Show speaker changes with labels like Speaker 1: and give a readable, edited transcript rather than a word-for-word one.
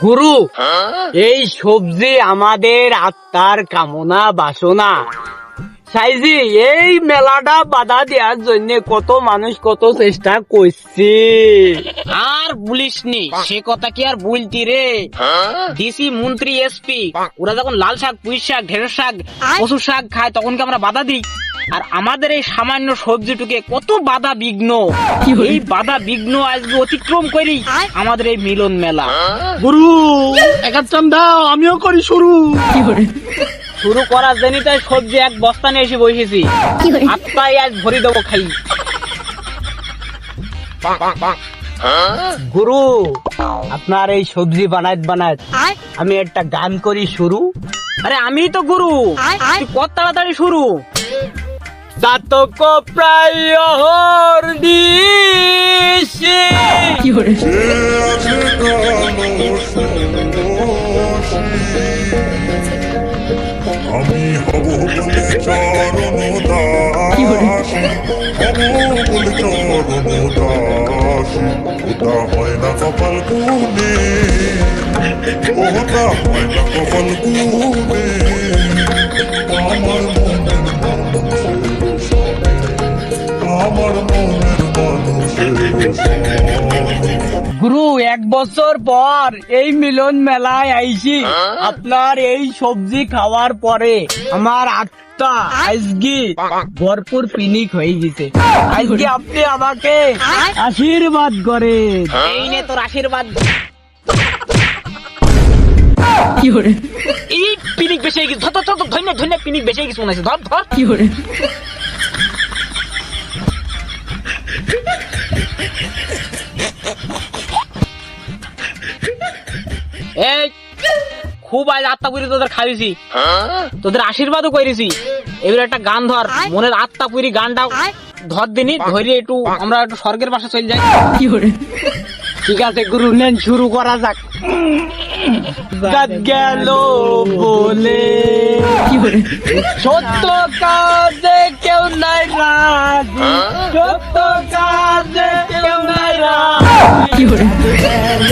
Speaker 1: গুরু, এই সবজি আমাদের আত্মার কামনা বাসনা। সাইজি এই মেলাটা বাধা দেওয়ার জন্য কত মানুষ কত চেষ্টা করছে।
Speaker 2: আর বলিসনি, সে কথা কি আর বলতি রে। ডিসি মন্ত্রী এসপি ওরা যখন লাল শাক, পুঁই শাক, ঢেঁড়স শাক, কচু শাক খায় তখন কি আমরা বাধা দিই? আর আমাদের এই সামান্য সবজিটুকে কত বাধা বিঘ্ন, এই বাধা বিঘ্ন আজ অতিক্রম করি আমাদের এই মিলন মেলা।
Speaker 1: গুরু এক চান দাও, আমিও করি শুরু।
Speaker 2: শুরু করার জন্য তাই সবজি এক বস্তা নিয়ে এসে বসেছি, আত্মাই আজ ভরি দেবো খাই।
Speaker 1: গুরু আপনার এই সবজি বানাইত বানাইত আমি একটা গান করি শুরু।
Speaker 2: আরে আমি তো গুরু, তুই কত তাড়াতাড়ি শুরু।
Speaker 1: চাতক প্রায় দিশে
Speaker 3: আমি হব বলে চরণ দাস, হব বলে চরণ দাস। ওটা হয় না কপাল গুনে, ওটা হয় না কপাল গুনে। আমার মনের মানুষের সঙ্গে, আমার মনের মানুষের সঙ্গে।
Speaker 1: গুরু এক বছর পর এই মিলন মেলায় আইছি। আপনার এই সবজি খাওয়ার পরে আমার আত্মা আজকে ভরপুর পিনিক হয়ে গেছে। আজকে আপনি আমাকে আশীর্বাদ করেন।
Speaker 2: এই নে তোর আশীর্বাদ। এই পিনিক বেশি হয়ে গেছে, ধর ধর ধর, ধন্য ধন্য পিনিক বেশি হয়ে গেছে মনে হচ্ছে, ধর ধর। এই খুব আজ আত্মা পুরি তোদের খাইছি, তোদের আশীর্বাদও করেছি। এবার একটা গান ধর, মনের আত্মা পুরি গানটা ধর দিনি, ধরে একটু আমরা একটু স্বর্গের পাশে চলে যাই।
Speaker 1: ঠিক আছে গুরু, নেন শুরু করা যাক। গাত গেল বলে সত্য কাজে কেউ নাই রাজি, সত্য কাজে কেউ নাই রাজি। গেল